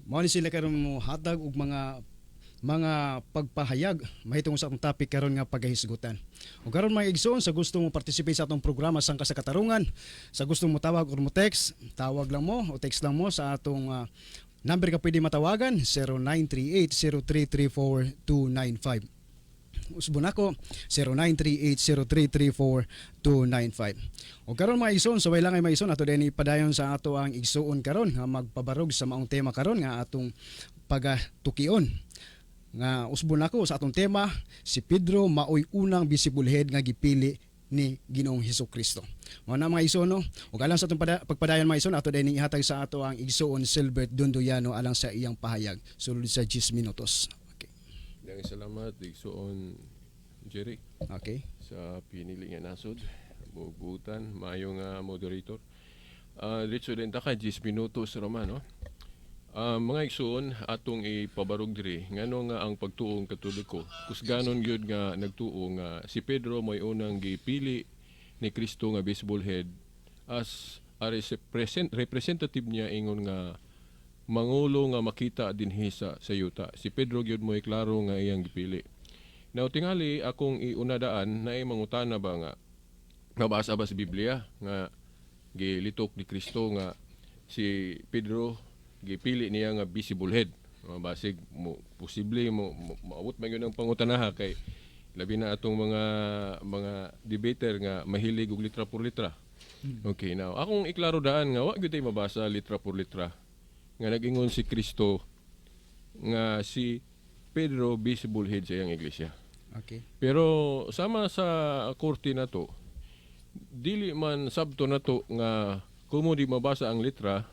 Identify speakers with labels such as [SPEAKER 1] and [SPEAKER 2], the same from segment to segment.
[SPEAKER 1] Mao ni sila karon mo hatag og mga pagpahayag mahitungod sa atong topic karon nga pagahisgutan. Ug karon mga igsoon sa gusto mo participate sa atong programa Sangka sa Katarungan, sa gusto mo tawag or mo text, tawag lang mo o text lang mo sa atong number ka pwede matawagan 0938-0334-295. Usbon ako 0938-0334-295. O karon mga igsoon, so way lang ay mga igsoon ato din ipadayon sa ato ang igsoon karon nga magpabarog sa maong tema karon nga atong pagatukion. Nga usbon ako sa atong tema, si Pedro maoy unang visible head nga gipili ni Ginoong Hesukristo. Mao na mga igsoon no. Ug alang sa atong pagpadayon mga igsoon ato din ihatag sa ato ang igsoon Silbert Dundoyano alang sa iyang pahayag sulod sa 10 minutos.
[SPEAKER 2] Daghang salamat igsoon Jerry
[SPEAKER 1] Okay.
[SPEAKER 2] sa pinili nga nasod bugutan maayo nga moderator. Diretso din ta ka 10 minutos raman no. Mga igsoon atong ipabarog diri ngano nga ang pagtuong katoliko kusganon gyud nga nagtuo nga si Pedro mo'y unang gipili ni Kristo nga baseball head as a representative niya ingon nga mangulo nga makita dinhi sa yuta. Si Pedro gyud mo'y klaro nga iyang gipili. Now tingali akong iunadaan na mangutana ba nga mabasa ba sa Biblia nga gilitok ni Kristo nga si Pedro gipili niya nga visible head. Basig mo posible mo maabot man gyud ang pangutanaha kay labi na atong mga debater nga mahilig og litra por litra. Okay, now akong iklaro daan nga wa gyud tay mabasa litra por litra nga nag-ingon si Kristo nga si Pedro visible head sa iyang iglesia.
[SPEAKER 1] Okay.
[SPEAKER 2] Pero sama sa korte na to, dili man sabto na to nga kumo di mabasa ang litra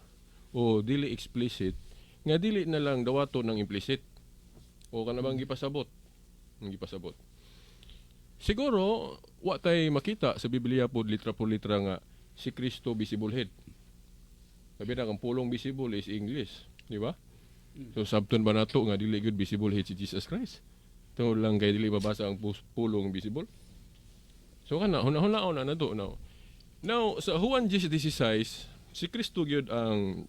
[SPEAKER 2] o dili explicit, nga dili na lang dawato ng implicit. O kanabang gipasabot. Ang gipasabot. Siguro, wa tay makita sa Biblia po litra por litra nga si Kristo visible head. Sabi na, ang pulong visible is English. Di ba? So, sabton ba nato nga dili good visible head si Jesus Christ? Ito lang kay dili mabasa ang pulong visible. So, kana, hunahon na to. Now, sa Juan 10:16, si Kristo gyud ang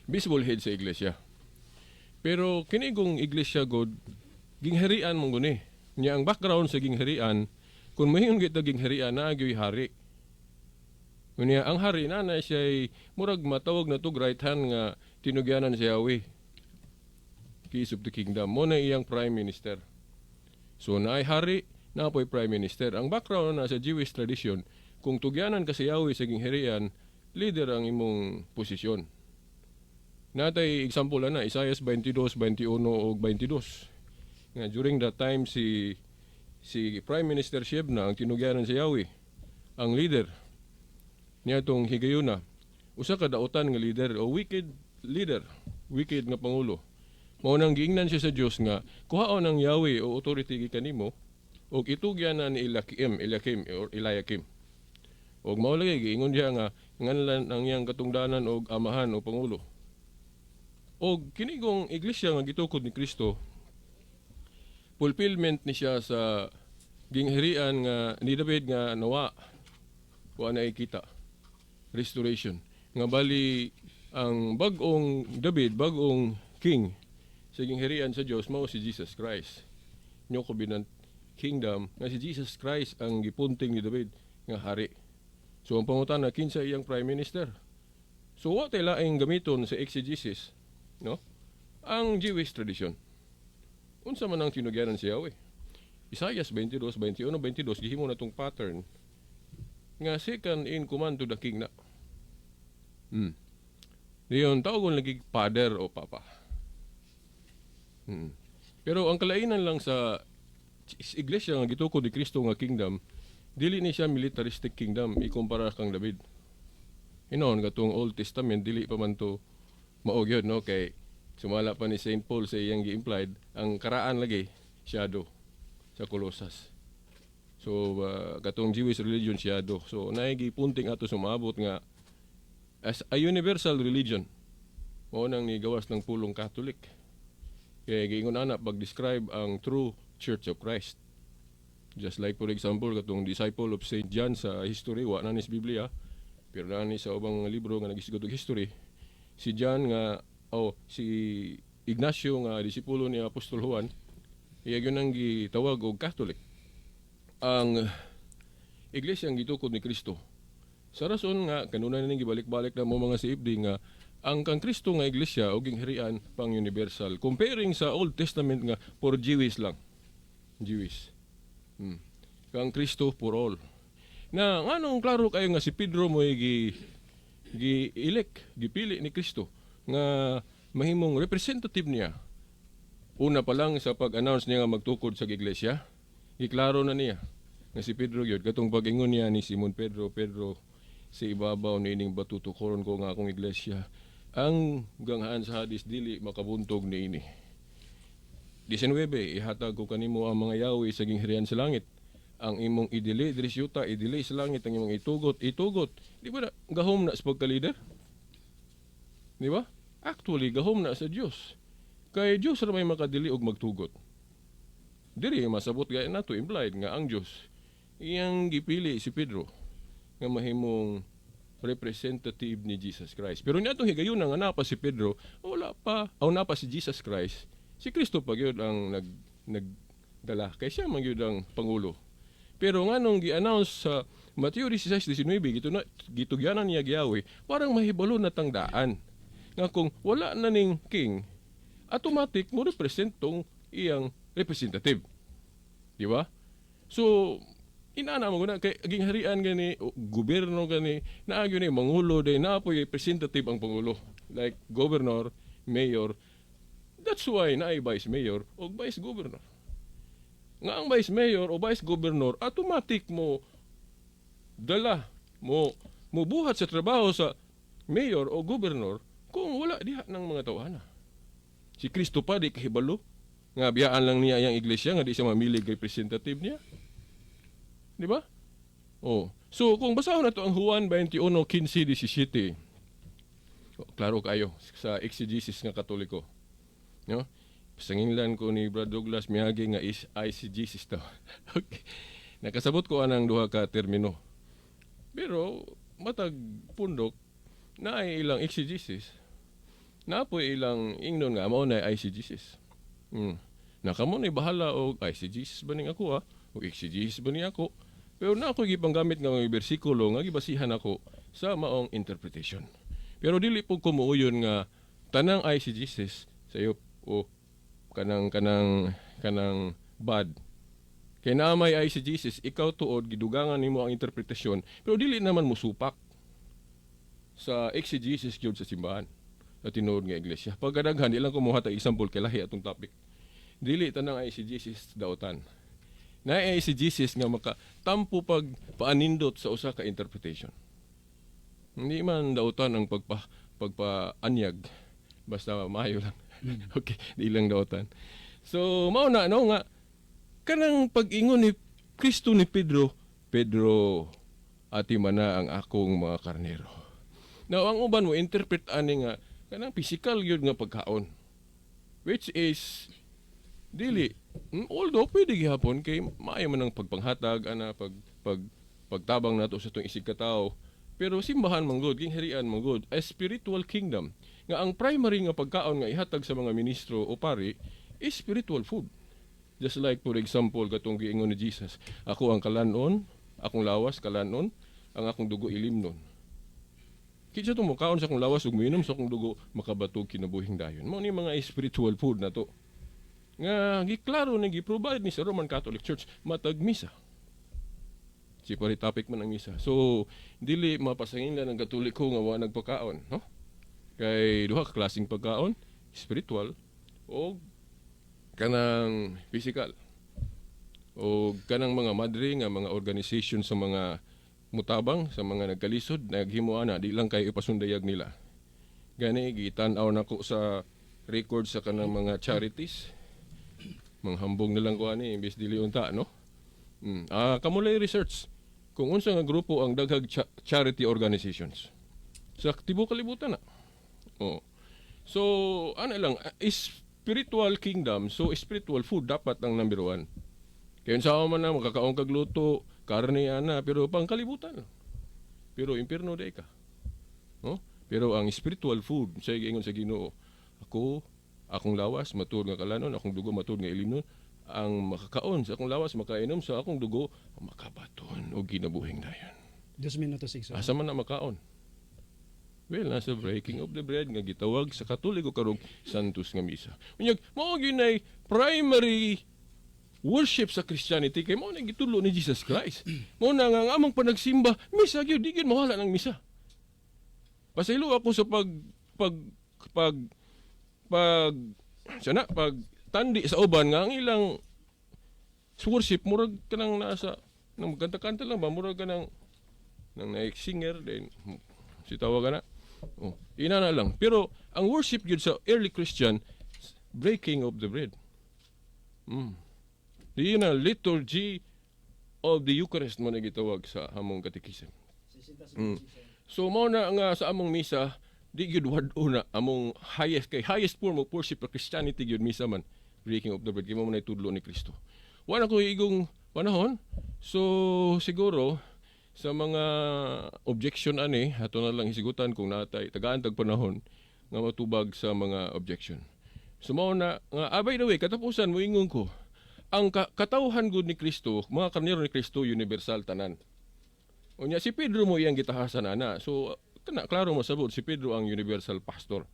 [SPEAKER 2] visible head sa iglesia. Pero kinigong iglesia god gingharian mong guni. Nya ang background sa gingharian, kung mahingon kita gingharian na agyoy hari. Kunya ang hari na siya murag matawag na to right hand nga tinugyanan si Yahweh. Keys of the kingdom. Mo na iyang prime minister. So naay hari, na po'y prime minister. Ang background na sa Jewish tradition, kung tugyanan ka si Yahweh sa gingharian, leader ang imong posisyon. Natay example na Isaiah 22:21 o 22. Nga during that time si Prime Minister Shebna ang tinugyanan si Yahweh, ang leader niya tong higayuna. Usa ka dautan nga leader o wicked leader, wicked nga pangulo. Mao nang giingnan siya sa Dios nga kuhaon ang Yahweh o authority gikanimo og itugyanan ni Eliakim or Eliakim. Og mao lagi giingon diha nga nganlan ang iyang katungdanan og amahan o pangulo. Og kinigong iglesia nga gitukod ni Kristo, fulfillment ni siya sa gingharian nga ni David nga nawa wa na ikita. Restoration. Nga bali ang bag-ong David, bag-ong king sa gingharian sa Dios mao si Jesus Christ. New Covenant Kingdom nga si Jesus Christ ang gipunting ni David nga hari. So ang pangutana kinsa iyang prime minister. So wa tay laing gamiton sa exegesis, no? Ang Jewish tradition. Unsa man ang tinugyanan si Yahweh? Isaiah 22:21-22 gihimo na tong pattern nga second in command to the king na. Diyon tawgon lagi father o papa. Pero ang kalainan lang sa iglesia nga gitukod ni Kristo nga kingdom, dili ni siya militaristic kingdom ikumpara kang David. Hinon katong Old Testament dili pa man to mao gyud no kay sumala pa ni Saint Paul sa iyang gi-implied ang karaan lagi shadow sa Colossus. So katong Jewish religion shadow. So naay gipunting ato sumabot nga as a universal religion. Mao nang ni gawas ng pulong Catholic. Kaya giingon ana pag-describe ang true Church of Christ. Just like for example katong disciple of Saint John sa history wa na ni sa Biblia pero na ni sa ubang mga libro nga nagisugot og history. Si John nga si Ignacio nga disipulo ni Apostol Juan, iya gyud ang gitawag og Catholic. Ang iglesia ang gitukod ni Kristo. Sa rason nga kanunay ning gibalik-balik na mo mga CFD nga ang kang Kristo nga iglesia og gingharian pang universal. Comparing sa Old Testament nga for Jewish lang. Jewish. Kang Kristo for all. Na nganong klaro kayo nga si Pedro mo gi-elect, gipili ni Kristo nga mahimong representative niya. Una pa lang sa pag-announce niya nga magtukod sa iglesia, giklaro na niya nga si Pedro gyud katong pag-ingon niya ni Simon Pedro, Pedro, sa ibabaw niining batutukoron ko nga akong iglesia. Ang ganghaan sa hadis dili makabuntog niini. 19 ihatag ko kanimo ang mga yawi sa gingharian sa langit. Ang imong idili diri sa yuta, idili sa langit ang imong itugot. Di ba na gahom na sa pagka-leader? Di ba? Actually gahom na sa Dios. Kay Dios ra may makadili og magtugot. Diri masabot gaya nato implied nga ang Dios iyang gipili si Pedro nga mahimong representative ni Jesus Christ. Pero niadtong higayon nga napa si Pedro, wala pa aw napa si Jesus Christ. Si Kristo pa gyud ang nagdala kay siya man gyud ang pangulo. Pero nganong gi-announce sa Mateo 16:19 gitugyanan niya giyawi, parang mahibalo na tangdaan nga kung wala na ning king, automatic mo represent tong iyang representative. Di ba? So inana mo na kay gingharian gani gobyerno gani naagyo ni mangulo day na po representative ang pangulo like governor, mayor. That's why naay vice mayor o vice governor. Nga ang vice mayor o vice governor automatic mo dala mo buhat sa trabaho sa mayor o governor kung wala diha ng mga tawana. Si Kristo pa di kahibalo nga biyaan lang niya ang iglesia nga di siya mamilig representative niya. Di ba? Oh. So kung basahon nato ang Juan 21:15-17. Klaro kayo sa exegesis nga Katoliko. No? Pasanginglan ko ni Brad Douglas miyagi nga is exegesis to. Okay. Nakasabot ko anang duha ka termino. Pero matag pundok na ay ilang exegesis. Na po ilang ingnon nga mao na exegesis. Nakamo ni bahala og exegesis ba ning ako o exegesis ba ni ako? Pero na ako gipanggamit nga mga bersikulo nga gibasihan ako sa maong interpretation. Pero dili po kumuuyon nga tanang exegesis sa iyo o kanang bad. Kay na may exegesis ikaw tuod gidugangan nimo ang interpretasyon pero dili naman musupak sa exegesis gyud sa simbahan sa tinuod nga iglesia. Pagkadaghan ilang kumuha ta example kay lahi atong topic. Dili tanang exegesis daotan. Na exegesis nga makatampo pag paanindot sa usa ka interpretation. Hindi man daotan ang pagpaanyag basta maayo lang. Okay, di lang daotan. So mao na no nga kanang pag-ingon ni Kristo ni Pedro, ati man na ang akong mga karnero. Now ang uban mo interpret ani nga kanang physical gyud nga pagkaon. Which is dili although pwede gihapon kay maayo man ang pagpanghatag ana pagtabang nato sa tong isig ka tawo. Pero simbahan man gud, gingharian man gud, a spiritual kingdom nga ang primary nga pagkaon nga ihatag sa mga ministro o pari is spiritual food. Just like for example katong giingon ni Jesus, ako ang kalanon, akong lawas kalanon, ang akong dugo ilimnon. Kitsa itong makaon sa akong lawas ug minom sa akong dugo makabatog kinabuhing dayon. Mao ni mga spiritual food na to. Nga giklaro ni gi-provide ni sa Roman Catholic Church matag misa. Si pari topic man ang misa. So dili mapasangin ng Katoliko nga wa nagpakaon, no? Kay duha ka klaseng pagkaon, spiritual o kanang physical. O kanang mga madre nga mga organization sa mga mutabang sa mga nagkalisod naghimo ana di lang kay ipasundayag nila. Gani gitan-aw nako sa record sa kanang mga charities. Manghambong nilang ko ani imbes dili unta, no? Kamulay research kung unsa nga grupo ang daghag charity organizations sa tibuok kalibutan na. Oh. So ano lang spiritual kingdom, so spiritual food dapat ang number 1. Kaya sa man na makakaon kag luto, karne ana pero pangkalibutan. Pero impierno day ka. No? Pero ang spiritual food sa ingon sa Ginoo Ako, akong lawas matuod nga kalanon, akong dugo matuod nga ilinon, ang makakaon sa akong lawas makainom sa akong dugo makabaton og ginabuhing dayon.
[SPEAKER 1] 2 minutos igsoon.
[SPEAKER 2] Asa man na makaon? Well, nasa breaking of the bread nga gitawag sa Katoliko karong Santos nga misa. Unyag, mao ginay primary worship sa Christianity kay mao na gitulo ni Jesus Christ. Mao na nga ang among panagsimba, misa gyud di gyud mawala ng misa. Pasaylo ako sa pag tandi sa uban nga ang ilang worship murag kanang nasa nang kanta-kanta lang ba murag kanang nang singer then si tawagan na. Oh, ina na lang. Pero ang worship gyud sa early Christian breaking of the bread. Di na liturgy of the Eucharist mo na gitawag sa among katekism. So mo na nga sa among misa di gyud wad-o na among highest form of worship of Christianity gyud misa man breaking of the bread kimo man tudlo ni Kristo. Wala ko igong panahon. So siguro sa mga objection ani ato na lang hisigutan kung natay tagaan tag panahon nga matubag sa mga objection. So mao na nga by the way katapusan moingon ko ang katawhan gud ni Kristo, mga karnero ni Kristo universal tanan. Unya si Pedro mo iyang gitahasan ana. So kana klaro mo sabot si Pedro ang universal pastor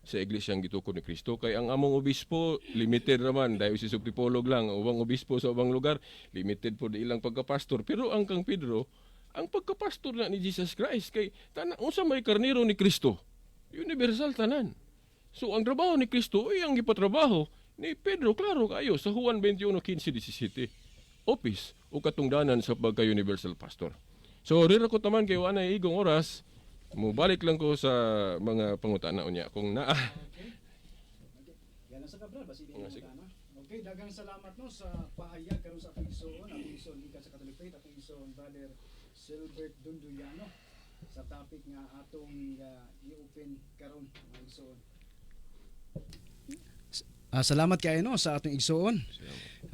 [SPEAKER 2] sa iglesyang gitukod ni Kristo kay ang among obispo limited raman dahil si subtipolog lang ubang obispo sa ubang lugar limited po ilang pagkapastor pero ang kang Pedro ang pagkapastor na ni Jesus Christ kay tanan unsa may karnero ni Kristo universal tanan. So ang trabaho ni Kristo ay ang gipatrabaho ni Pedro klaro kayo sa Juan 21:15-17 office o katungdanan sa pagka-universal pastor. So rira ko taman kay wala igong oras mubalik lang ko sa mga pangutana unya kung naa.
[SPEAKER 1] Yan sa kabra basi di na. Okay, daghang salamat no sa pahayag karon sa atong ison gikan sa Catholic Faith atong ison Brother Silbert Dunduyano sa topic nga atong i-open karon mga ison. Salamat kayo no sa atong igsoon.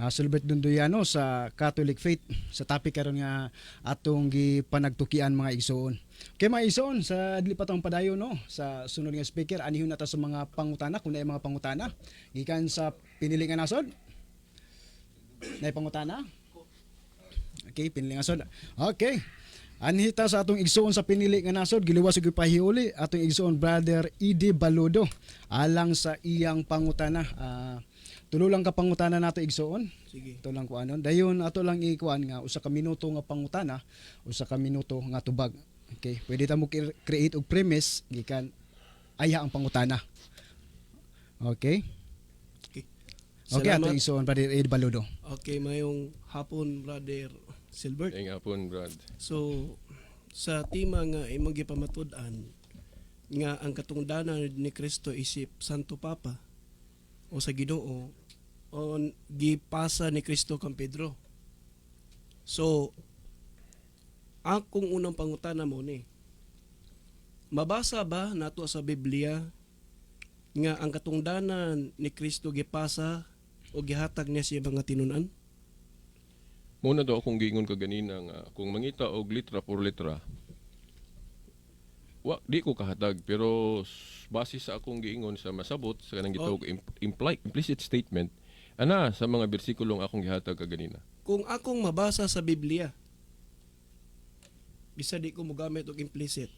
[SPEAKER 1] Silbert Dunduyano sa Catholic Faith sa topic karon nga atong gipanagtukian mga igsoon. Kay mga igsoon sa adli pa tong padayon no sa sunod nga speaker anihon na ta sa mga pangutana kung naay mga pangutana gikan sa pinili nga nasod. Naay pangutana? Okay, pinili nga nasod. Okay. Anhita sa atong igsoon sa pinili nga nasod giliwas og pahiuli atong igsoon Brother Edi Baludo alang sa iyang pangutana. Tulo lang ka pangutana nato igsoon.
[SPEAKER 3] Sige.
[SPEAKER 1] Ito lang kuanon. Dayon ato lang ikuan nga usa ka minuto nga pangutana, usa ka minuto nga tubag. Okay, pwede ta mo create og premise gikan aya ang pangutana. Okay?
[SPEAKER 3] Okay.
[SPEAKER 1] Okay, atong
[SPEAKER 3] Salamat.
[SPEAKER 1] igsoon Brother Edi Baludo.
[SPEAKER 3] Okay, mayong hapon, Brother Silbert.
[SPEAKER 2] Ay nga pon Brad.
[SPEAKER 3] So, sa tema nga imong gipamatud-an nga ang katungdanan ni Kristo isip Santo Papa o sa Ginoo o gipasa ni Kristo kang Pedro. So, akong unang pangutana mo ni, mabasa ba nato sa Biblia nga ang katungdanan ni Kristo gipasa o gihatag niya siya mga tinunan?
[SPEAKER 2] Muna daw akong giingon kaganina nga kung mangita og litra por litra di ko kahatag pero base sa akong giingon sa masabot sa kanang gitawag implicit statement ana sa mga bersikulong akong gihatag kaganina.
[SPEAKER 3] Kung akong mabasa sa Biblia, bisa di ko mogamit og implicit.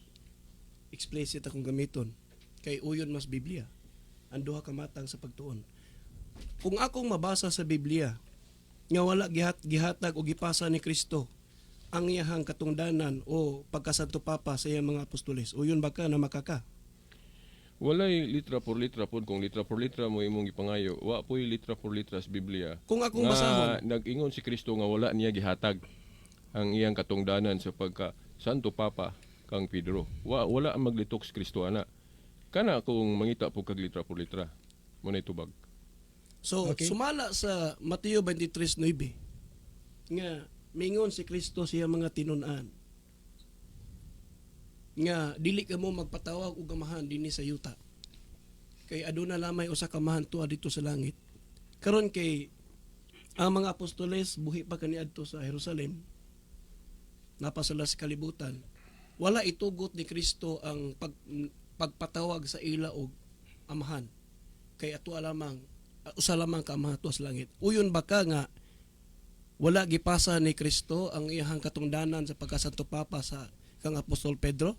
[SPEAKER 3] Explicit akong gamiton. Kay uyon mas Biblia. Ang duha ka matang sa pagtuon. Kung akong mabasa sa Biblia, nga wala gihatag o gipasa ni Kristo ang iyahang katungdanan o pagkasanto papa sa iyang mga apostoles, uyon ba ka na makaka?
[SPEAKER 2] Walay litra por litra pod kung litra por litra mo imong gipangayo wa poy litra por litra sa Biblia.
[SPEAKER 3] Kung akong
[SPEAKER 2] nga
[SPEAKER 3] basahon,
[SPEAKER 2] nag-ingon si Kristo nga wala niya gihatag ang iyang katungdanan sa pagka Santo Papa kang Pedro. Wala ang maglitok si Kristo ana. Kana kung mangita po kag litra por litra mo na tubag.
[SPEAKER 3] so
[SPEAKER 1] Okay.
[SPEAKER 3] sumala sa Mateo 23:9 nga mingon si Kristo siya mga tinunan nga dili ka mo magpatawag og amahan dinhi sa yuta kay aduna lamay usa ka amahan tuwa dito sa langit karon kay ang mga apostoles buhi pa kaniadto sa Jerusalem napasala sa kalibutan wala itugot ni Kristo ang pagpatawag sa ila og amahan kay ato lamang usa lamang ka Ama sa langit. Uyon ba ka nga wala gipasa ni Kristo ang iyang katungdanan sa pagkasanto Papa sa kang Apostol Pedro?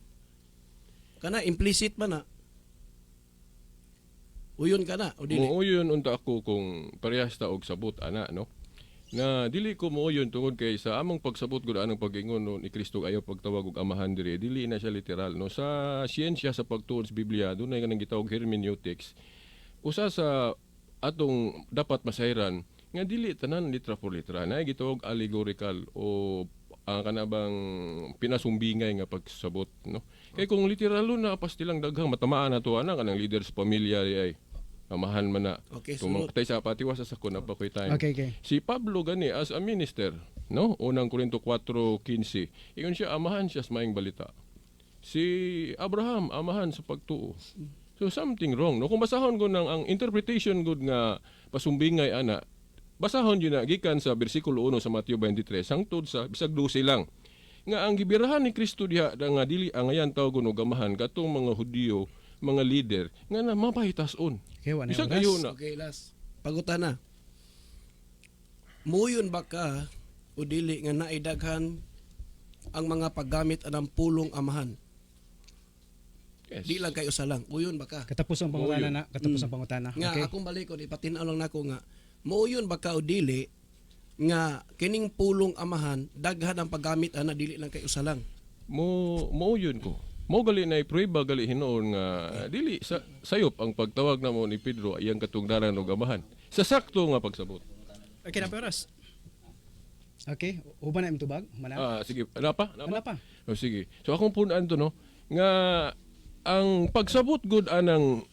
[SPEAKER 3] Kana implicit man na. Uyon ka na o dili?
[SPEAKER 2] Muuyon unta ako kung parehas ta og sabot ana no. Na dili ko muuyon tungod kay sa among pagsabot gud anang pag-ingon no, ni Kristo ayaw pagtawag og amahan diri, dili na siya literal no. Sa siyensya sa pagtuon sa Biblia dunay kanang gitawag hermeneutics. Usa sa atong dapat masayran nga dili tanan litra por litra na gitawag allegorical o ang kanabang pinasumbingay nga pagsabot no. Kay kung literal na pastilang daghang matamaan nato ana kanang leader sa pamilya ay amahan man na.
[SPEAKER 3] Okay,
[SPEAKER 2] Kung
[SPEAKER 3] sunod.
[SPEAKER 2] tay sa patiwas sa sakon pa koy time.
[SPEAKER 1] Okay.
[SPEAKER 2] Si Pablo gani as a minister, no? Unang Korinto 4:15. Ingon siya amahan siya sa maayong balita. Si Abraham amahan sa pagtuo. So something wrong, no? Kung basahon ko nang ang interpretation good nga pasumbingay ana, basahon yun na gikan sa bersikulo 1 sa Mateo 23 hangtod sa bisag 12 lang. Nga ang gibirahan ni Kristo diha nga dili ang ayan tawag og amahan katong mga Hudiyo, mga leader nga na mapahitas-on.
[SPEAKER 1] Okay, wala
[SPEAKER 2] Bisag
[SPEAKER 1] na.
[SPEAKER 2] ayo na.
[SPEAKER 3] Okay, last. Pagutan na. Muyon ba ka o dili nga naidaghan ang mga paggamit anang pulong amahan?
[SPEAKER 2] Yes.
[SPEAKER 3] Di lang kayo sa lang. Muyon ba ka?
[SPEAKER 1] Katapos ang pangutana na, katapos ang pangutana.
[SPEAKER 3] Nga
[SPEAKER 1] Okay.
[SPEAKER 3] akong balikod ipatin-aw lang nako nga muyon ba ka o dili nga kining pulong amahan daghan ang paggamit ana dili lang kayo sa lang.
[SPEAKER 2] Mo yun ko. Mo gali na iprueba gali hinoon nga dili sayop ang pagtawag namo ni Pedro iyang katungdanan og amahan. Sa sakto nga pagsabot.
[SPEAKER 1] Okay na peras. Okay, uban na imong tubag, mana.
[SPEAKER 2] Sige, ana pa?
[SPEAKER 1] Ano pa?
[SPEAKER 2] O sige. So akong punan to no nga ang pagsabot gud anang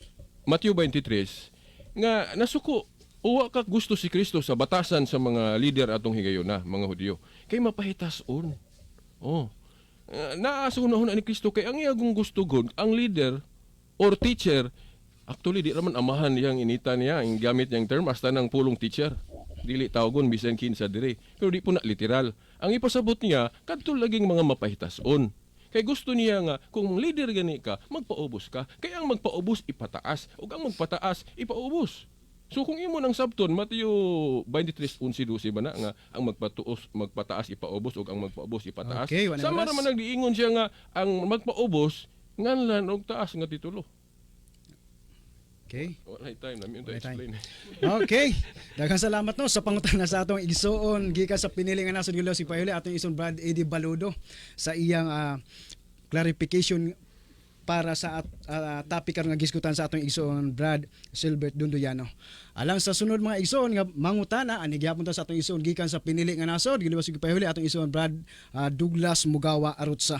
[SPEAKER 2] Mateo 23 nga nasuko uwa ka gusto si Kristo sa batasan sa mga leader atong higayon na mga Hudiyo. Kay mapahitas-on. Oh. Naasunaon na ni Kristo kay ang iyang gusto gud ang leader or teacher actually di raman amahan niyang inita niya ang gamit niyang term hasta ng pulong teacher dili tawagon bisan kinsa diri pero di po na literal ang ipasabot niya kadto laging mga mapahitas-on kay gusto niya nga kung leader gani ka magpaubos ka kay ang magpaubos ipataas ug ang magpataas ipaubos. So kung imo nang sabton Mateo 23:11-12 ba na nga ang magpataas ipaubos ug ang magpaubos ipataas.
[SPEAKER 1] Okay, wala
[SPEAKER 2] Sama
[SPEAKER 1] oras.
[SPEAKER 2] naman nagdiingon siya nga ang magpaubos nganlan og taas nga titulo.
[SPEAKER 1] Okay.
[SPEAKER 2] Wala time na mi
[SPEAKER 1] Wala time.
[SPEAKER 2] explain.
[SPEAKER 1] Okay. Daghang salamat no sa pangutana sa atong igsuon gikan sa pinili nga nasod Gilo si Payuli atong ison Brad Eddie Baludo sa iyang clarification para sa topic karon nga giskutan sa atong igsuon Brad Silbert Dunduyano. Alang sa sunod mga igsuon nga mangutana ani gyapon ta sa atong igsuon gikan sa pinili nga nasod Gilo si Payuli atong igsuon Brad Douglas Mugawa Arutsa.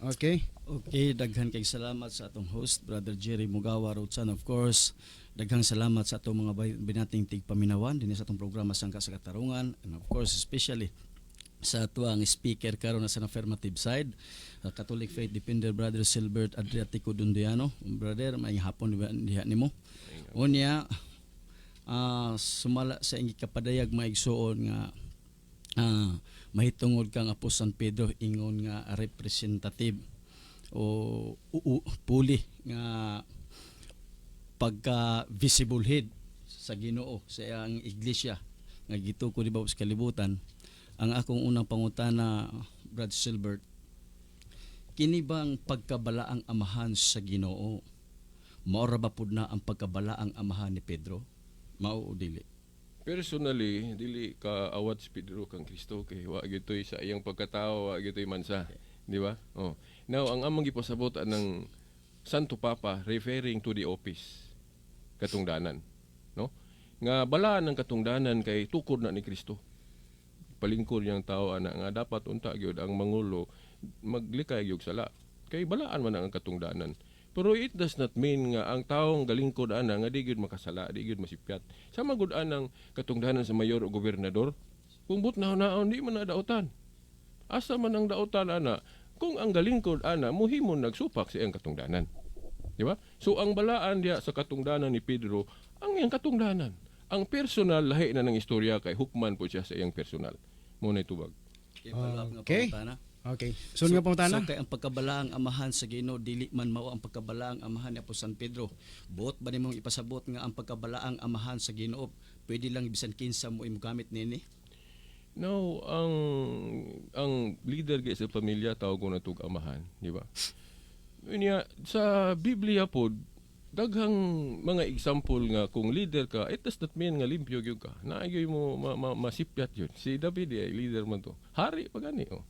[SPEAKER 1] Okay.
[SPEAKER 4] Okay, daghang kay salamat sa atong host, Brother Jerry Mugawa Rotsan. Of course, daghang salamat sa atong mga binating tigpaminawan din sa atong programa Sangka sa Katarungan. And of course, especially sa ato ang speaker karon na sa affirmative side, Catholic Faith Defender Brother Silbert Adriatico Dunduyano. Brother, may hapon diha nimo. Unya, sumala sa ingi kapadayag maigsuon nga mahitungod kang Apo San Pedro ingon nga representative o puli nga pagka visible head sa Ginoo sa iyang iglesia nga gituko di ba sa kalibutan. Ang akong unang pangutana, Brad Silbert, kini bang pagkabalaang amahan sa Ginoo mao ra ba pud na ang pagkabalaang amahan ni Pedro? Mao o dili?
[SPEAKER 2] Personally, dili ka awat si Pedro kang Kristo kay wa gitoy sa iyang pagkatao, wa gitoy mansa, di ba? Oh. Now, ang among gipasabot ng Santo Papa referring to the office katungdanan, no? Nga balaan ng katungdanan kay tukod na ni Kristo. Palingkod niyang tao ana nga dapat unta gyud ang mangulo maglikay gyud sala. Kay balaan man ang katungdanan. Pero it does not mean nga ang taong galingkod ana nga di gyud makasala, di gyud masipyat. Sama gud anang katungdanan sa mayor o gobernador. Kung but naon di man na daotan. Asa man ang daotan ana kung ang galingkod ana muhimon nagsupak sa iyang katungdanan. Di ba? So ang balaan diya sa katungdanan ni Pedro ang iyang katungdanan. Ang personal lahi na ng istorya kay hukman po siya sa iyang personal. Mo na itubag.
[SPEAKER 4] Okay, follow up nga
[SPEAKER 1] Okay.
[SPEAKER 4] pangutana.
[SPEAKER 1] Okay. So, nga pangutana?
[SPEAKER 4] So kay ang pagkabalaang amahan sa Ginoo dili man mao ang pagkabalaang amahan ni Apostol San Pedro. Buot ba nimong ipasabot nga ang pagkabalaang amahan sa Ginoo pwede lang bisan kinsa mo imugamit nini?
[SPEAKER 2] No, ang leader kay sa pamilya tawag ko na tug amahan, di ba? Unya sa Biblia pod daghang mga example nga kung leader ka, it does not mean nga limpyo gyud ka. Naagyoy mo masipyat yun. Si David ay leader man to. Hari pa gani oh.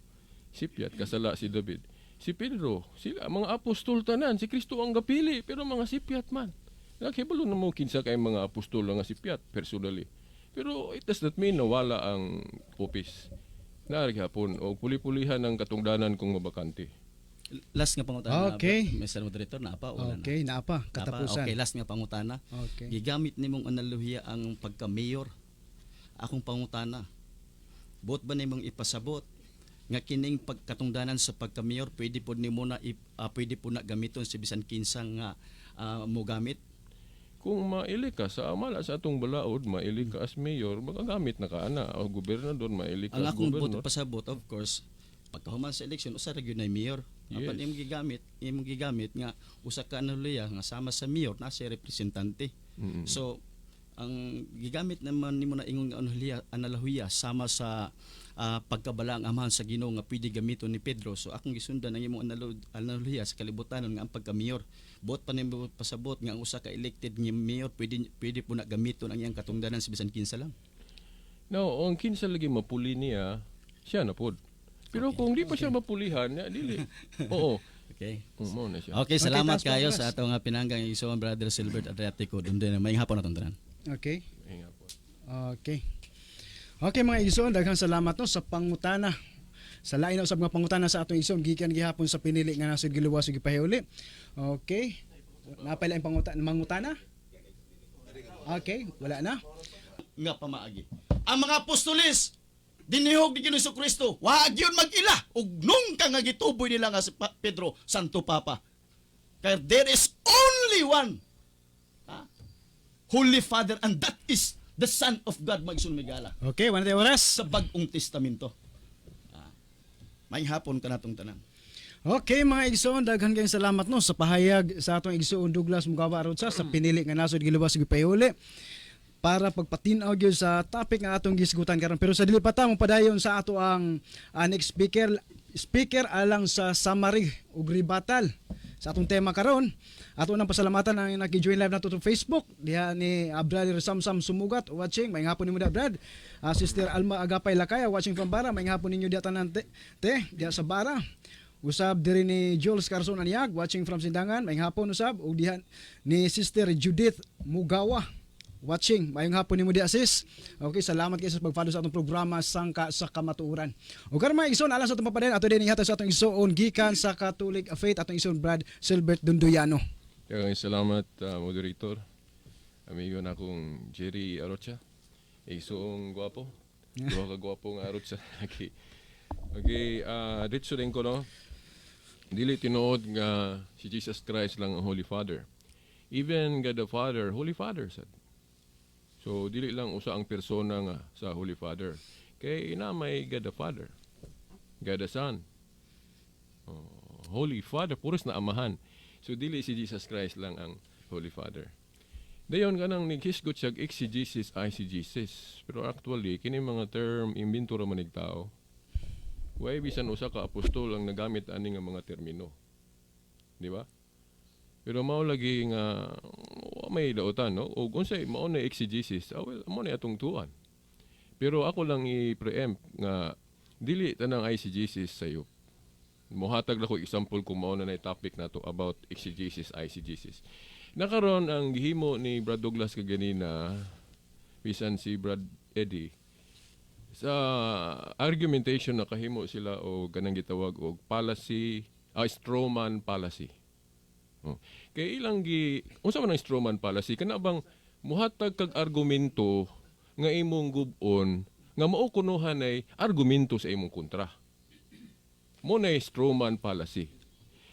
[SPEAKER 2] Sipyat kasala si David. Si Pedro, sila mga apostol tanan, si Kristo ang gapili pero mga sipyat man. Nakibalo na mo kinsa kay mga apostol nga sipyat personally. Pero it does not mean na wala ang office. Naari hapon o puli-pulihan ang katungdanan kung mabakante.
[SPEAKER 4] Last nga pangutana.
[SPEAKER 1] Okay.
[SPEAKER 4] Mr. Moderator, naapa o wala na?
[SPEAKER 1] Okay, naapa. Katapusan.
[SPEAKER 4] Okay, last nga pangutana.
[SPEAKER 1] Okay.
[SPEAKER 4] Gigamit nimong analohiya ang pagka-mayor. Akong pangutana. Buot ba nimong ipasabot nga kining pagkatungdanan sa pagka-mayor pwede po nimo na pwede po na gamiton si bisan kinsa nga mo gamit?
[SPEAKER 2] Kung maili ka sa amala sa atong balaod, maili ka as mayor, magagamit na ka ana o gobernador, maili ka
[SPEAKER 4] Ang
[SPEAKER 2] as
[SPEAKER 4] akong
[SPEAKER 2] gobernador.
[SPEAKER 4] pasabot, of course, pagkahuman sa election usa ra gyud na mayor.
[SPEAKER 2] Yes.
[SPEAKER 4] Apan imong gigamit nga usa ka analohiya nga sama sa mayor na si representante.
[SPEAKER 2] Mm-mm.
[SPEAKER 4] So ang gigamit naman nimo na ingon nga analohiya sama sa pagkabalaang amahan sa Ginoo nga pwede gamiton ni Pedro. So akong gisundan ang imong analohiya sa kalibutan nga ang pagka-mayor. Buot pa nimo pasabot nga ang usa ka elected nga mayor pwede po na gamiton ang iyang katungdanan sa bisan kinsa lang.
[SPEAKER 2] No, ang kinsa lagi mapuli niya, siya na pod. Pero kung di pa siya mapulihan, dili. Oo.
[SPEAKER 4] Okay.
[SPEAKER 2] Mo na siya.
[SPEAKER 4] Okay, salamat
[SPEAKER 1] taas pa,
[SPEAKER 4] kayo
[SPEAKER 1] taas.
[SPEAKER 4] sa atong pinanggang igsoon Brother Silbert Adriatico. Dundin na may hapon atong tanan.
[SPEAKER 1] Okay.
[SPEAKER 2] Ingat po.
[SPEAKER 1] Okay. Okay mga igsoon, daghang salamat no sa pangutana. Sa lain na usab nga pangutana sa atong igsoon gikan gihapon sa pinili nga nasud giluwas ug gipahuli. Okay. Napay laing mangutana? Okay, wala na.
[SPEAKER 4] Nga pamaagi. Ang mga apostoles dinihog ni Ginoong Kristo, wa gyud mag-ila ug nung ka nga gituboy nila nga si Pedro, Santo Papa. Kaya there is only one Holy Father and that is the Son of God magsun migala
[SPEAKER 1] Okay, wala tayo oras.
[SPEAKER 4] sa bagong testamento. May hapon ka natong tanan.
[SPEAKER 1] Okay mga igsoon, daghan kayong salamat no sa pahayag sa atong igsoon Douglas Mugawa Arutsa sa pinili nga nasod giluwas ug gipahuli para pagpatin-aw gyud sa topic nga atong gisgutan karon. Pero sa dili pa ta mo padayon sa ato ang next speaker alang sa summary ug rebuttal sa atong tema karon. Ato nang pasalamatan ang naki-join live nato sa Facebook diha ni Brother Samsam Sumugat watching. May hapon nimo da Brad. Sister Alma Agapay Lakaya watching from Bara. May hapon ninyo diha tanan te diha sa Bara. Usab diri ni Jules Carson Aniag watching from Sindangan. May hapon usab ug diha ni Sister Judith Mugawa watching. Mayong hapon nimo diha sis. Okay, salamat kayo sa pag-follow sa atong programa Sangka sa Kamatuoran. Ug karon mga igsoon alang sa atong papaden ato din ihatag sa atong igsoon gikan sa Catholic Faith atong igsoon Brad Silbert Dunduyano.
[SPEAKER 2] Kaya salamat, moderator. Amigo na akong Jerry Arocha. Igsoong gwapo. Duha ka gwapo nga Arocha. Okay. Okay, ditso din ko no. Dili tinuod nga si Jesus Christ lang ang Holy Father. Even God the Father, Holy Father said. So dili lang usa ang persona nga sa Holy Father. Kay ina may God the Father. God the Son. Holy Father, puros na amahan. So dili si Jesus Christ lang ang Holy Father. Dayon kanang naghisgot siya exegesis, eisegesis. Pero actually kini mga term imbento ra man ig tao. Way bisan usa ka apostol ang nagamit ani nga mga termino. Di ba? Pero mao lagi nga may dautan no. Og unsay mao na exegesis, well, mo na atong tuan. Pero ako lang i-preempt nga dili tanang eisegesis sayo. Mohatag na ko example kung mao na topic nato about exegesis, eisegesis. Nakaron ang gihimo ni Brad Douglas kaganina bisan si Brad Eddie sa argumentation na kahimo sila o ganang gitawag og fallacy, strawman fallacy. Kay ilang unsa man ang strawman fallacy kana bang muhatag kag argumento nga imong gub-on nga mao kunohan ay argumento sa imong kontra. Mo na strawman fallacy.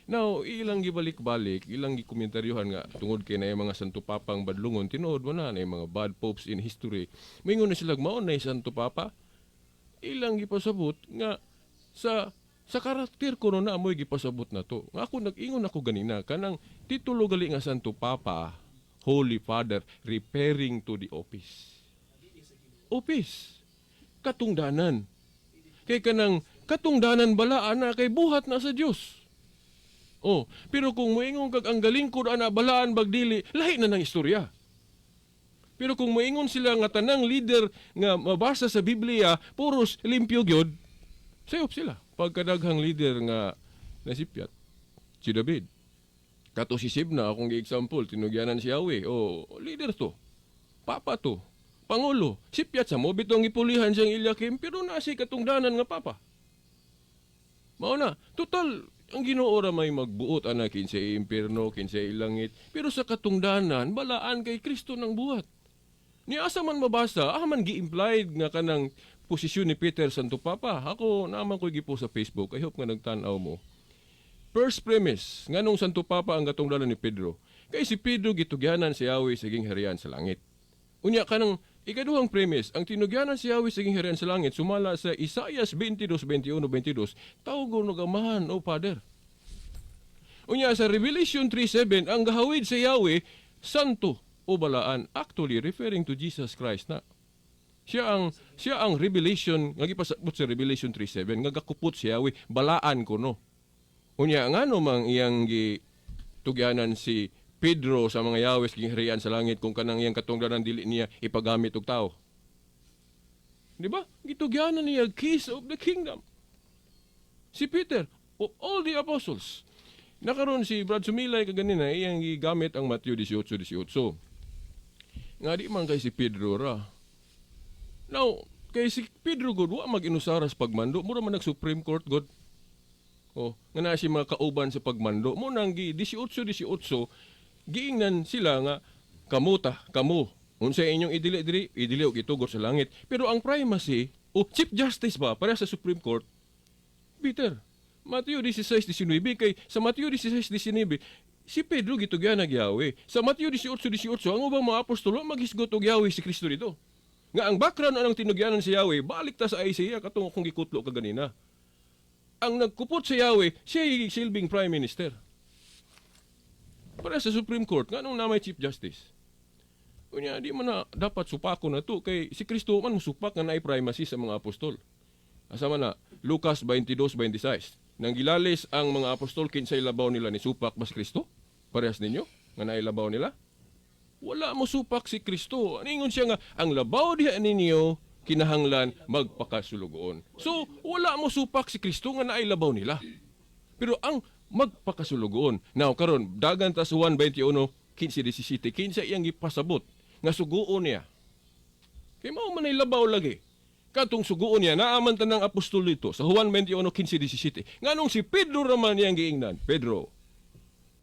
[SPEAKER 2] Now, ilang gibalik-balik, ilang gikomentaryohan nga tungod kay na mga Santo Papang badlungon, tinuod mo na mga bad popes in history. Mingon na sila, mao na Santo Papa. Ilang gipasabot nga sa Sa karakter ko na amoy gipasabot na to. Nga ako nag-ingon ako ganina kanang titulo gali nga Santo Papa, Holy Father, referring to the office. Office. Katungdanan. Kay kanang katungdanan bala ana kay buhat na sa Dios. Oh, pero kung moingon kag ang galingkod ana balaan bagdili, lahi na nang istorya. Pero kung moingon sila nga tanang leader nga mabasa sa Biblia, puros limpyo gyud, sayop sila. Pagkadaghang leader nga nasipyat, si David. Kato si Sibna, akong gi-example, tinugyanan si Yahweh. Oh, leader to. Papa to. Pangulo. Sipyat sa mo, bitong ipulihan siyang Eliakim, pero nasi katungdanan nga papa. Mao na, total, ang Ginoo ra may magbuot ana kinsay impierno, kinsay langit, pero sa katungdanan balaan kay Kristo nang buhat. Ni asa man mabasa, man gi-implied nga kanang posisyon ni Peter Santo Papa. Ako naman ko gipo sa Facebook, I hope nga nagtan-aw mo. First premise, nganong Santo Papa ang katungdanan ni Pedro? Kay si Pedro gitugyanan si Yahweh sa gingharian sa langit. Unya kanang ikaduhang premise, ang tinugyanan si Yahweh sa gingharian sa langit sumala sa Isaias 22:21-22, tawgo no gamahan o Father. Unya sa Revelation 3:7, ang gahawid sa Yahweh santo o balaan, actually referring to Jesus Christ na. Siya ang revelation nga gipasabot sa Revelation 3:7 nga gakupot si Yahweh balaan ko no. Unya ngano mang iyang gitugyanan si Pedro sa mga Yahweh sa gingharian sa langit kung kanang iyang katungdanan dili niya ipagamit og tao. Di ba? Gitugyanan niya keys of the kingdom. Si Peter, of all the apostles, nakaroon si Brad Sumilay kaganina iyang gigamit ang Matthew 18:18. Nga di man kay si Pedro ra. Now, kay si Pedro god wa mag-inusaras pagmando, mura man nag-Supreme Court god. Oh, nga na si mga kauban sa pagmando, mo nang gi 18 giingnan sila nga kamo unsay inyong idili og itugot sa langit. Pero ang primacy o Chief Justice ba para sa Supreme Court, Peter, Matthew 16:19 kay sa Matthew 16:19 si Pedro gitugyan nag Yahweh. Sa Matthew 18:18 ang ubang mga apostolo maghisgot og Yahweh si Kristo dito. Nga ang background anang tinugyanan si Yahweh, balik ta sa Isaiah katong akong gikutlo kaganina. Ang nagkupot sa Yahweh, siya silbing Prime Minister. Para sa Supreme Court, nga nung namay Chief Justice. Kunya, di man na dapat supako na to kay si Kristo man musupak nga naay primacy sa mga apostol. Asa man na, Lucas 22:26. Nang gilalis ang mga apostol kinsay labaw nila ni supak mas Kristo? Parehas ninyo nga naay labaw nila? Wala mo supak si Kristo. Aningon siya nga ang labaw diha ninyo kinahanglan magpakasulugoon. So, wala mo supak si Kristo nga naay labaw nila. Pero ang magpakasulugoon. Now, karon dagan ta sa 1:21, 15:17, iyang ipasabot nga suguon niya. Kay mao man ay labaw lagi. Katong suguon niya, naaman ta ng apostol dito sa Juan 21:15-17. Nganong si Pedro raman niyang giingnan, Pedro,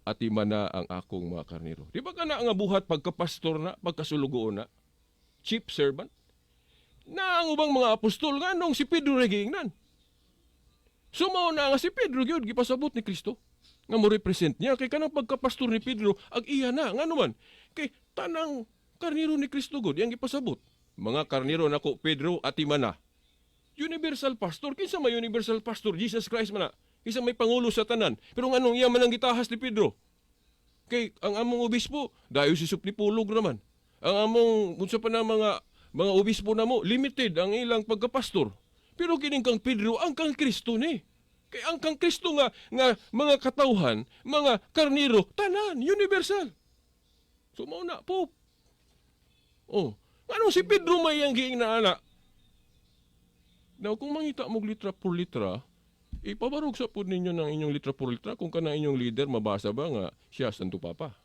[SPEAKER 2] ati man na ang akong mga karnero. Di ba ka na nga buhat pagkapastor na, pagkasulugoon na? Chief servant? Na ang ubang mga apostol, nganong si Pedro na giingnan. Sumaw na nga si Pedro, gyud gipasabot ni Kristo. Nga mo represent niya, kay kanang pagkapastor ni Pedro, ag iya na, nga naman. Kay tanang karnero ni Kristo, god, yang gipasabot. Mga karnero nako Pedro ati mana. Universal pastor, kinsa may universal pastor? Jesus Christ man na. Kinsa may pangulo sa tanan. Pero nganong iya man ang gitahas ni Pedro? Kay ang among obispo, dayo si Suplipulog naman. Ang among unsa pa na mga obispo na mo, limited ang ilang pagkapastor. Pero kining kang Pedro, ang kang Kristo ni. Kay ang kang Kristo nga mga katawhan, mga karnero, tanan, universal. So mao na, Pope. Oh, ano si Pedro may ang giing na anak? Now, kung mangita mo litra por litra, ipabarog sa po ninyo ng inyong litra por litra kung kana inyong leader mabasa ba nga siya Santo Papa.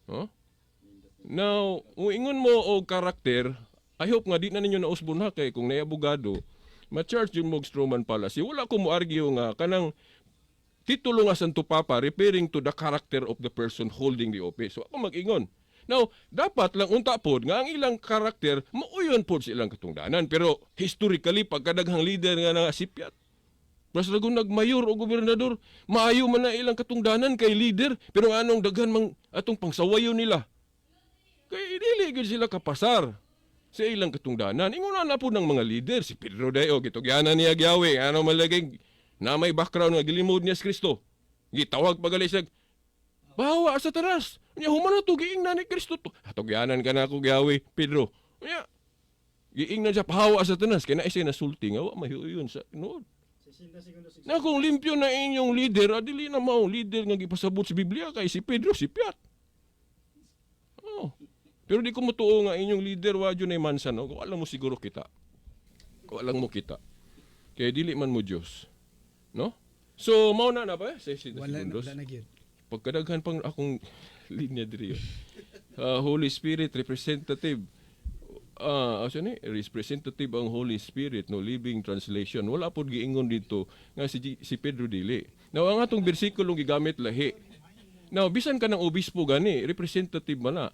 [SPEAKER 2] Huh? Now, uingon mo og karakter, I hope nga di na ninyo nausbon ha kay kung naabogado, ma-charge yung mog Stroman Palace. Wala ko mo argue nga kanang titulo nga Santo Papa referring to the character of the person holding the office. So ako mag-ingon. Now, dapat lang unta pod nga ang ilang karakter mauyon pod sa ilang katungdanan. Pero historically, pagkadaghang leader nga nangasipyat, basta kung nagmayor o gobernador, maayo man na ilang katungdanan kay leader, pero anong daghan mang atong pangsawayo nila. Kay dili gyud sila kapasar sa ilang katungdanan. Ingon na po ng mga leader, si Pedro Dayo, gitugyanan niya Yahweh, ano malagay, na may background nga gilimod niya sa Kristo. Gitawag pagali siya, bawa sa taras. Nya humana to giingnan ni Kristo to. Hatugyanan ka na ako giawi, Pedro. Nya giingnan siya pahawa sa tanas kay na siya nasulti nga wa mahiuyon sa nood. Na kung limpyo na inyong leader, adili na mao leader nga gipasabot sa Biblia kay si Pedro si Piat. Oh. Pero di ko mutuo nga inyong leader wa jud nay mansa no. Kung alam mo siguro kita. Kung alam mo kita. Kay dili man mo Dios. No? So mao na ba? 60 segundos.
[SPEAKER 1] Wala na gyud.
[SPEAKER 2] Pagkadaghan pang akong linya diri. Holy Spirit representative. Representative ang Holy Spirit no Living Translation. Wala pod giingon dito nga si Pedro dili. Now ang atong bersikulong gigamit lahi. Now bisan ka ng obispo gani representative man na.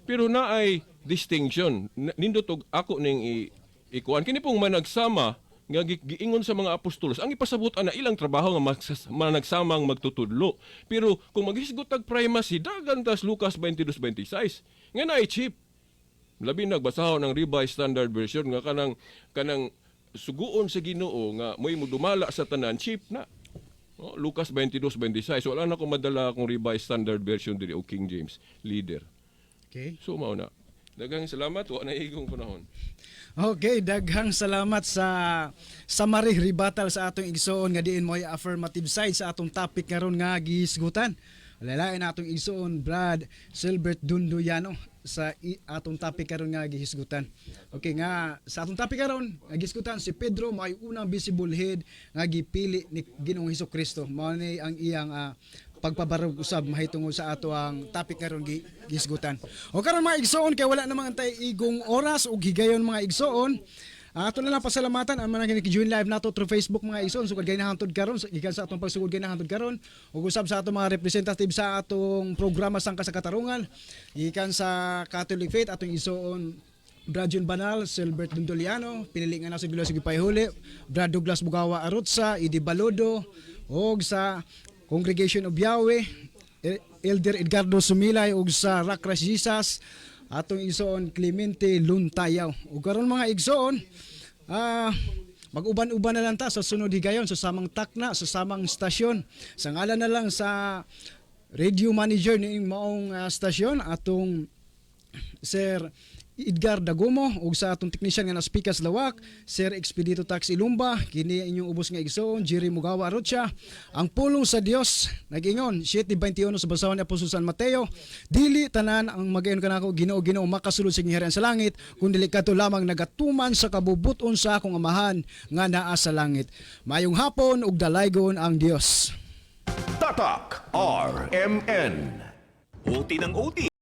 [SPEAKER 2] Pero na ay distinction. Nindot og ako ning ikuan kini pong managsama nga giingon sa mga apostolos ang ipasabot ana ilang trabaho nga managsamang magtutudlo. Pero kung maghisgot tag primacy dagan tas Lucas 22:26 nga naay cheap. Labi nagbasahon ng Revised Standard Version nga kanang suguon sa Ginoo nga moy dumala sa tanan cheap na. Oh, Lucas 22:26. So wala na ko madala akong Revised Standard Version diri o King James leader.
[SPEAKER 1] Okay.
[SPEAKER 2] So mao na. Daghang salamat wa na igong panahon.
[SPEAKER 1] Okay, daghang salamat sa summary rebuttal sa atong igsoon nga diin mo'y affirmative side sa atong topic karon nga gihisgutan. Lalain atong igsoon Brad Silbert Dunduyano sa atong topic karon nga gihisgutan. Okay nga sa atong topic karon nga gihisgutan si Pedro may unang visible head nga gipili ni Ginoong Hesukristo. Mao ni ang iyang pagpabarog usab mahitungod sa ato ang topic karon gisgutan. O karon mga igsoon kay wala namang antay igong oras ug higayon mga igsoon. Ato na lang pasalamatan ang mga join live nato through Facebook mga igsoon sugad gay nahantod karon gikan sa atong pagsugod gay nahantod karon ug usab sa atong mga representative sa atong programa Sangka sa Katarungan gikan sa Catholic Faith atong igsoon Brad Jun Banal, Silbert Dundoliano, pinili nga na sa Bilos Gipayhuli, Brad Douglas Bugawa Arutsa, Idi Balodo, ug sa Congregation of Yahweh, Elder Edgardo Sumilay ug sa Rock Christ Jesus atong igsoon Clemente Luntayaw. Ug karon mga igsoon, mag-uban-uban na lang ta sa sunod higayon sa samang takna, sa samang stasyon. Sa ngalan na lang sa radio manager ni maong stasyon atong Sir Edgar Dagomo ug sa atong technician nga naspikas lawak Sir Expedito Tax Ilumba kini inyong ubos nga igsoon Jerry Mugawa Arutsa. Ang pulong sa Dios nag-ingon 7:21 sa basahon ni Apostol San Mateo, dili tanan ang mag-ingon kanako Ginoo makasulod sa harian sa langit kundi kadto lamang nagatuman sa kabubuton sa akong amahan nga naa sa langit. Mayong hapon ug dalaygon ang Dios.
[SPEAKER 5] Tatak RMN. OT ng OT.